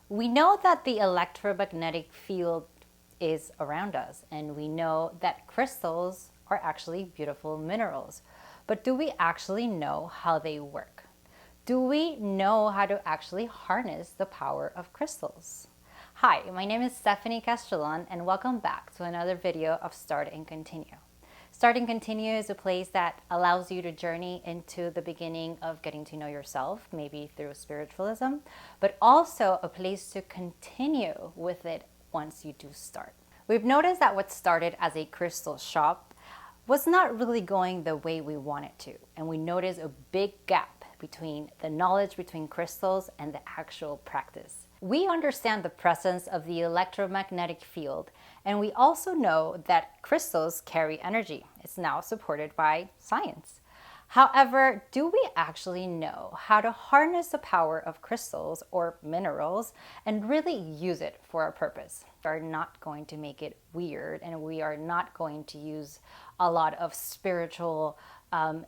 We know that the electromagnetic field is around us, and we know that crystals are actually beautiful minerals. But do we actually know how they work? Do we know how to actually harness the power of crystals? Hi, my name is Stephanie Castellon, and welcome back to another video of Start and Continue. Start and Continue is a place that allows you to journey into the beginning of getting to know yourself, maybe through spiritualism, but also a place to continue with it once you do start. We've noticed that what started as a crystal shop was not really going the way we wanted to, and we noticed a big gap between the knowledge between crystals and the actual practice. We understand the presence of the electromagnetic field, and we also know that crystals carry energy. It's now supported by science. However, do we actually know how to harness the power of crystals or minerals and really use it for our purpose? We are not going to make it weird, and we are not going to use a lot of spiritual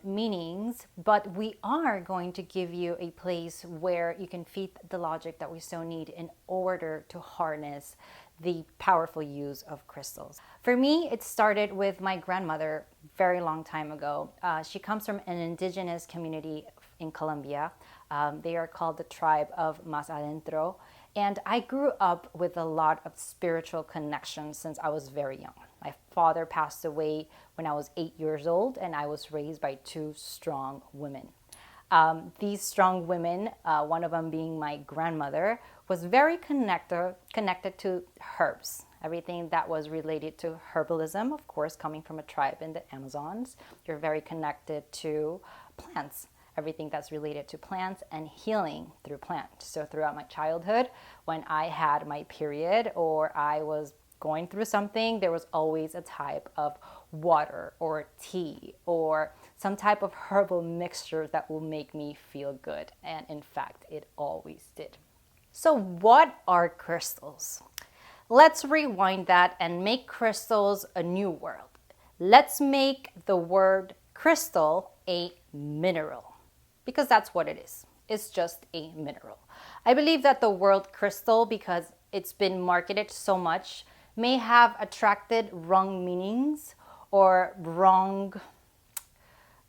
meanings, but we are going to give you a place where you can feed the logic that we so need in order to harness the powerful use of crystals. For me, it started with my grandmother very long time ago. She comes from an indigenous community in Colombia. They are called the tribe of Más Adentro. And I grew up with a lot of spiritual connections since I was very young. My father passed away when I was 8 years old, and I was raised by two strong women. These strong women, one of them being my grandmother, was very connected to herbs. Everything that was related to herbalism, of course, coming from a tribe in the Amazons. You're very connected to plants. Everything that's related to plants and healing through plants. So throughout my childhood, when I had my period or I was going through something, there was always a type of water or tea or some type of herbal mixture that will make me feel good. And in fact, it always did. So what are crystals? Let's rewind that and make crystals a new world. Let's make the word crystal a mineral, because that's what it is. It's just a mineral. I believe that the word crystal, because it's been marketed so much, may have attracted wrong meanings or wrong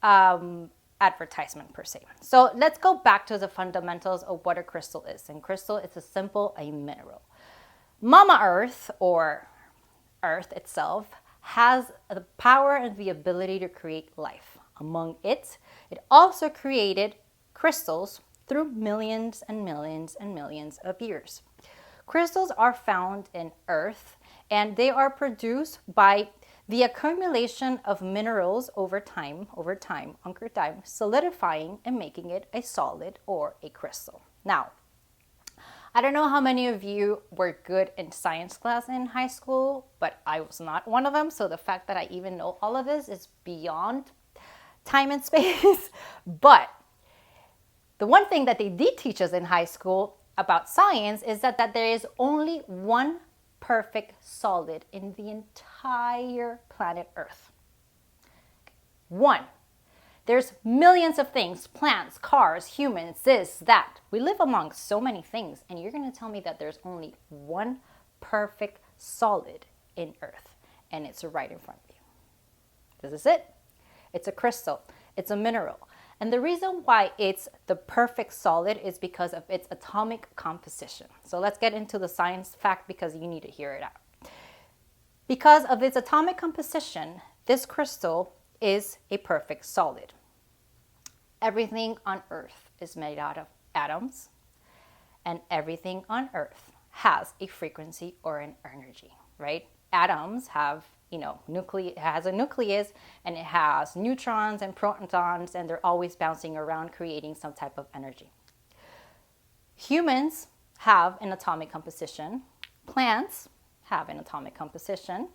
advertisement per se. So let's go back to the fundamentals of what a crystal is. And crystal is a mineral. Mama Earth, or Earth itself, has the power and the ability to create life. Among it also created crystals through millions and millions and millions of years. Crystals are found in Earth, and they are produced by the accumulation of minerals over time, solidifying and making it a solid or a crystal. Now, I don't know how many of you were good in science class in high school, but I was not one of them. So the fact that I even know all of this is beyond time and space. But the one thing that they did teach us in high school about science is that there is only one perfect solid in the entire planet Earth. One. There's millions of things, plants, cars, humans, this, that. We live among so many things, and you're going to tell me that there's only one perfect solid in Earth, and it's right in front of you. This is it. It's a crystal. It's a mineral. And the reason why it's the perfect solid is because of its atomic composition. So let's get into the science fact because you need to hear it out. Because of its atomic composition, this crystal is a perfect solid. Everything on Earth is made out of atoms, and everything on Earth has a frequency or an energy, right? Atoms have it has a nucleus, and it has neutrons and protons, and they're always bouncing around creating some type of energy. Humans have an atomic composition. Plants have an atomic composition.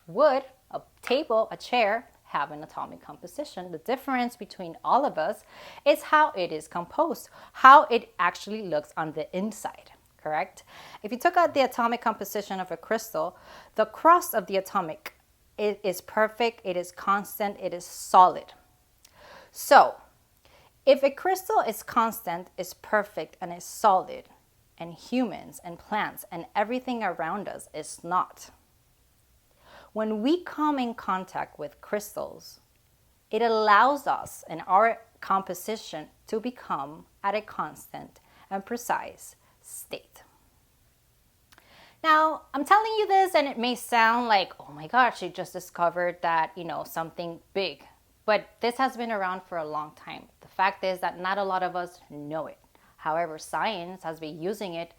Wood, a table, a chair, have an atomic composition. The difference between all of us is how it is composed, how it actually looks on the inside. Correct? If you took out the atomic composition of a crystal, the crust of the atomic is perfect, it is constant, it is solid. So, if a crystal is constant, is perfect, and is solid, and humans and plants and everything around us is not. When we come in contact with crystals, it allows us and our composition to become at a constant and precise state. Now, I'm telling you this and it may sound like, oh my gosh, she just discovered that, something big. But this has been around for a long time. The fact is that not a lot of us know it. However, science has been using it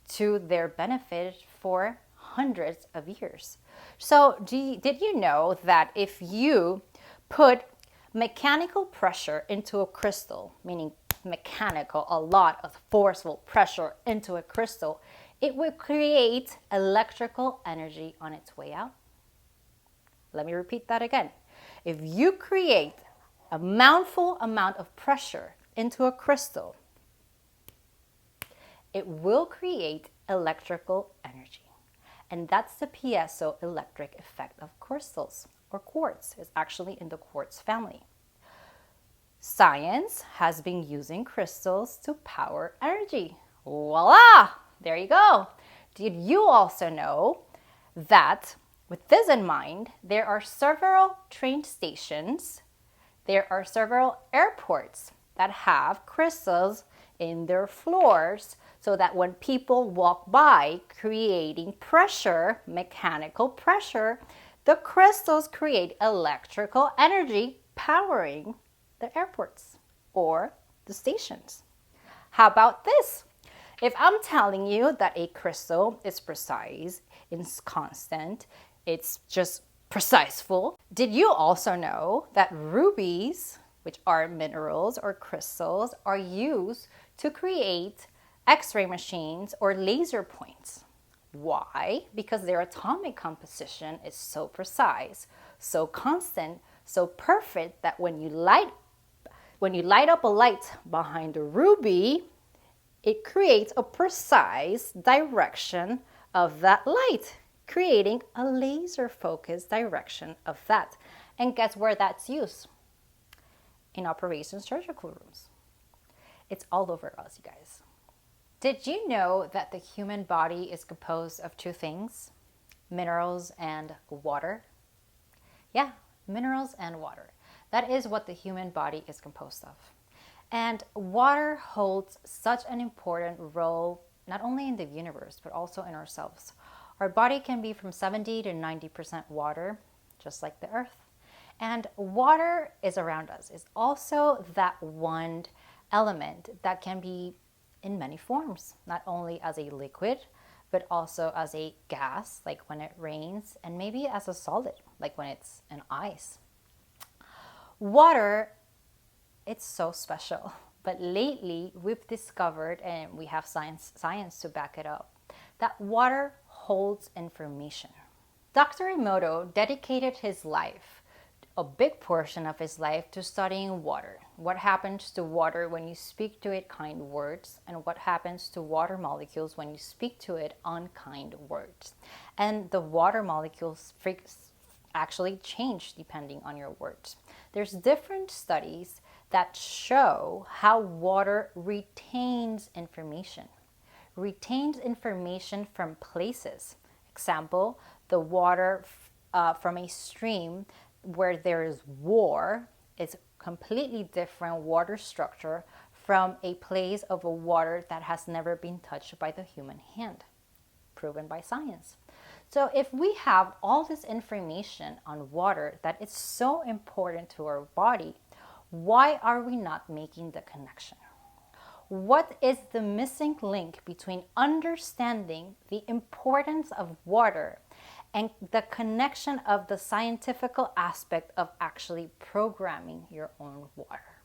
to their benefit for hundreds of years. So did you know that if you put mechanical pressure into a crystal, meaning mechanical, a lot of forceful pressure into a crystal, it will create electrical energy on its way out? Let me repeat that again. If you create a mouthful amount of pressure into a crystal, it will create electrical energy. And that's the piezoelectric effect of crystals, or quartz. It's actually in the quartz family. Science has been using crystals to power energy. Voila! There you go. Did you also know that, with this in mind, there are several train stations, there are several airports that have crystals in their floors so that when people walk by creating pressure, mechanical pressure, the crystals create electrical energy powering the airports or the stations. How about this? If I'm telling you that a crystal is precise, it's constant, it's just preciseful, did you also know that rubies, which are minerals or crystals, are used to create X-ray machines or laser points? Why? Because their atomic composition is so precise, so constant, so perfect that when you light up a light behind a ruby, it creates a precise direction of that light, creating a laser focused direction of that. And guess where that's used? In operation surgical rooms. It's all over us, you guys. Did you know that the human body is composed of two things? Minerals and water? Yeah, minerals and water. That is what the human body is composed of. And water holds such an important role, not only in the universe, but also in ourselves. Our body can be from 70 to 90% water, just like the earth. And water is around us. It's also that one element that can be in many forms, not only as a liquid, but also as a gas, like when it rains, and maybe as a solid, like when it's an ice. Water, it's so special. But lately, we've discovered, and we have science to back it up, that water holds information. Dr. Emoto dedicated his life, a big portion of his life, to studying water. What happens to water when you speak to it kind words, and what happens to water molecules when you speak to it unkind words. And the water molecules actually change depending on your words. There's different studies that show how water retains information from places. Example, the water from a stream where there is war is completely different water structure from a place of a water that has never been touched by the human hand, proven by science. So if we have all this information on water that is so important to our body, why are we not making the connection? What is the missing link between understanding the importance of water and the connection of the scientific aspect of actually programming your own water?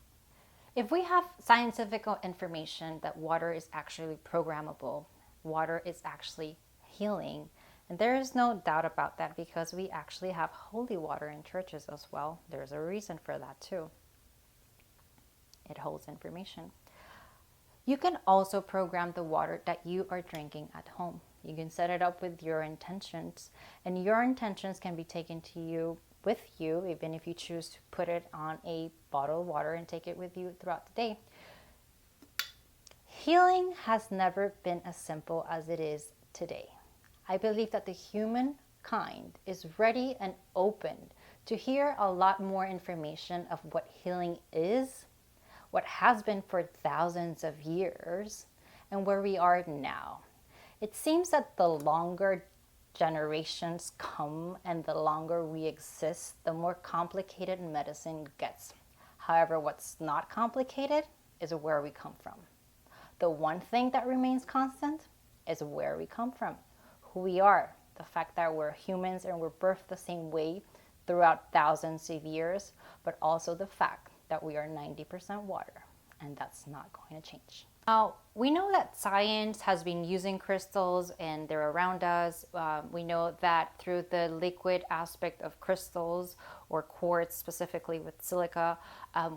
If we have scientific information that water is actually programmable, water is actually healing, and there is no doubt about that because we actually have holy water in churches as well. There's a reason for that too. It holds information. You can also program the water that you are drinking at home. You can set it up with your intentions, and your intentions can be taken to you with you, even if you choose to put it on a bottle of water and take it with you throughout the day. Healing has never been as simple as it is today. I believe that the humankind is ready and open to hear a lot more information of what healing is, what has been for thousands of years, and where we are now. It seems that the longer generations come and the longer we exist, the more complicated medicine gets. However, what's not complicated is where we come from. The one thing that remains constant is where we come from, who we are, the fact that we're humans and we're birthed the same way throughout thousands of years, but also the fact that we are 90% water, and that's not going to change. Now, we know that science has been using crystals and they're around us. We know that through the liquid aspect of crystals or quartz, specifically with silica,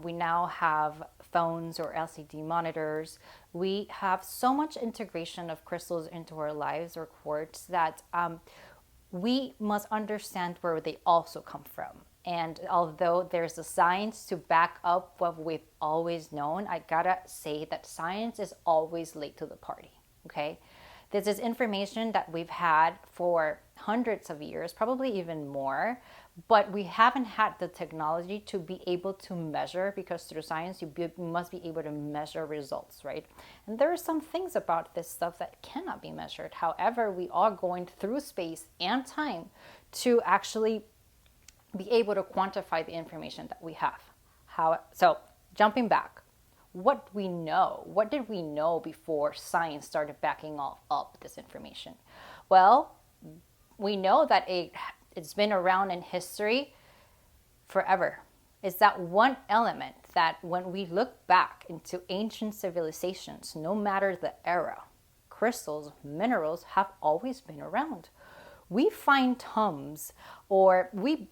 we now have phones or LCD monitors. We have so much integration of crystals into our lives or quartz that we must understand where they also come from. And although there's a science to back up what we've always known, I gotta say that science is always late to the party, okay? This is information that we've had for hundreds of years, probably even more, but we haven't had the technology to be able to measure, because through science you must be able to measure results, right? And there are some things about this stuff that cannot be measured. However, we are going through space and time to actually be able to quantify the information that we have. So jumping back, what we know, what did we know before science started backing up this information? Well, we know that it's been around in history forever. It's that one element that when we look back into ancient civilizations, no matter the era, crystals, minerals have always been around. We find tombs, or we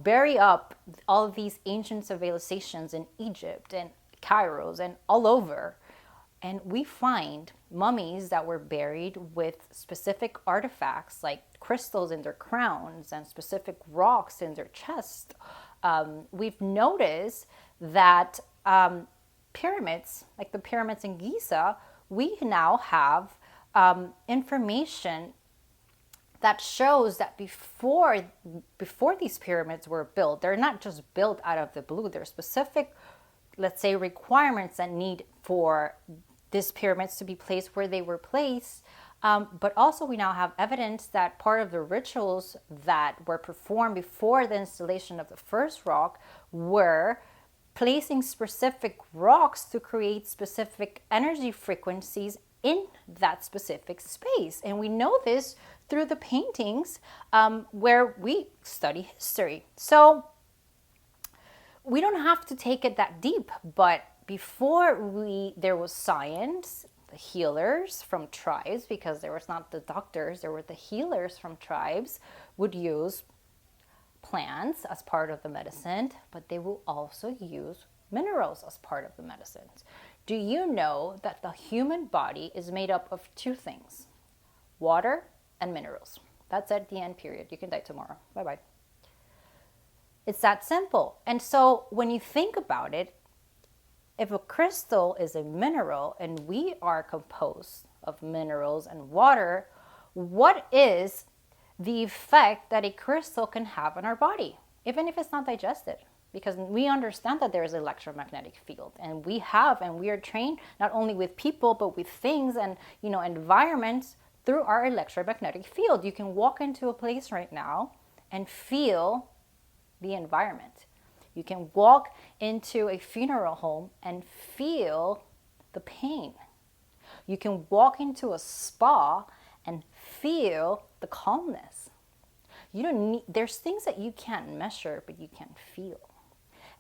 bury up all of these ancient civilizations in Egypt and Cairo and all over. And we find mummies that were buried with specific artifacts like crystals in their crowns and specific rocks in their chest. We've noticed that pyramids, like the pyramids in Giza, we now have information that shows that before these pyramids were built, they're not just built out of the blue. There are specific, let's say, requirements that need for these pyramids to be placed where they were placed. But also we now have evidence that part of the rituals that were performed before the installation of the first rock were placing specific rocks to create specific energy frequencies in that specific space. And we know this through the paintings where we study history. So we don't have to take it that deep, but before there was science, the healers from tribes, because there was not the doctors, there were the healers from tribes, would use plants as part of the medicine, but they will also use minerals as part of the medicines. Do you know that the human body is made up of two things? Water and minerals. That's at the end, period. You can die tomorrow. Bye-bye. It's that simple. And so when you think about it, if a crystal is a mineral and we are composed of minerals and water, what is the effect that a crystal can have on our body, even if it's not digested? Because we understand that there is an electromagnetic field, and we are trained not only with people but with things and environments through our electromagnetic field. You can walk into a place right now and feel the environment. You can walk into a funeral home and feel the pain. You can walk into a spa and feel the calmness. There's things that you can't measure, but you can feel.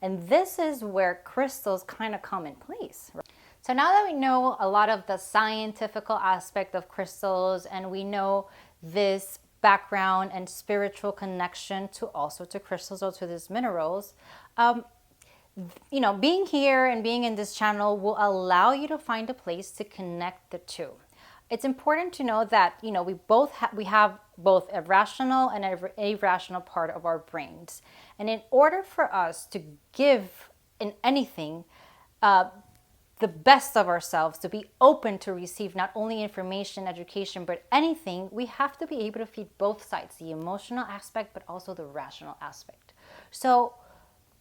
And this is where crystals kind of come in place. So now that we know a lot of the scientific aspect of crystals, and we know this background and spiritual connection to crystals or to these minerals, being here and being in this channel will allow you to find a place to connect the two. It's important to know that we have both a rational and an irrational part of our brains, and in order for us to give in anything, the best of ourselves, to be open to receive not only information, education, but anything, we have to be able to feed both sides, the emotional aspect, but also the rational aspect. So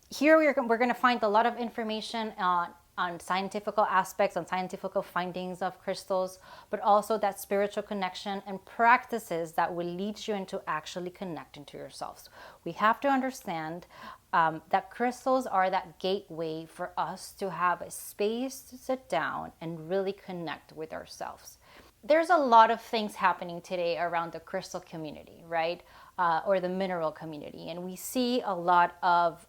here we're going to find a lot of information on scientific aspects, on scientific findings of crystals, but also that spiritual connection and practices that will lead you into actually connecting to yourselves. We have to understand that crystals are that gateway for us to have a space to sit down and really connect with ourselves. There's a lot of things happening today around the crystal community, right? Or the mineral community. And we see a lot of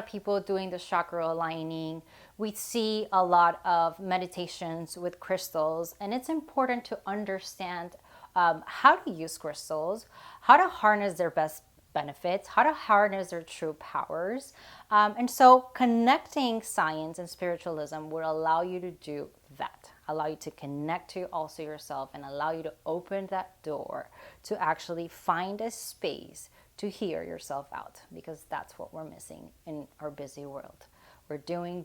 people doing the chakra aligning. We see a lot of meditations with crystals, and it's important to understand how to use crystals, how to harness their best benefits, how to harness their true powers. And so connecting science and spiritualism will allow you to do that, allow you to connect to also yourself, and allow you to open that door to actually find a space to hear yourself out, because that's what we're missing in our busy world. We're doing,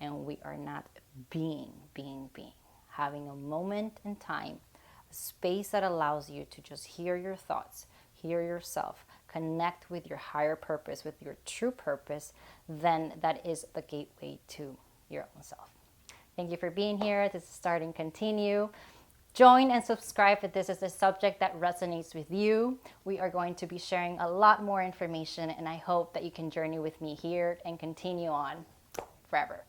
and we are not being. Having a moment in time, a space that allows you to just hear your thoughts, hear yourself, connect with your higher purpose, with your true purpose, then that is the gateway to your own self. Thank you for being here. This is Start and Continue. Join and subscribe if this is a subject that resonates with you. We are going to be sharing a lot more information, and I hope that you can journey with me here and continue on forever.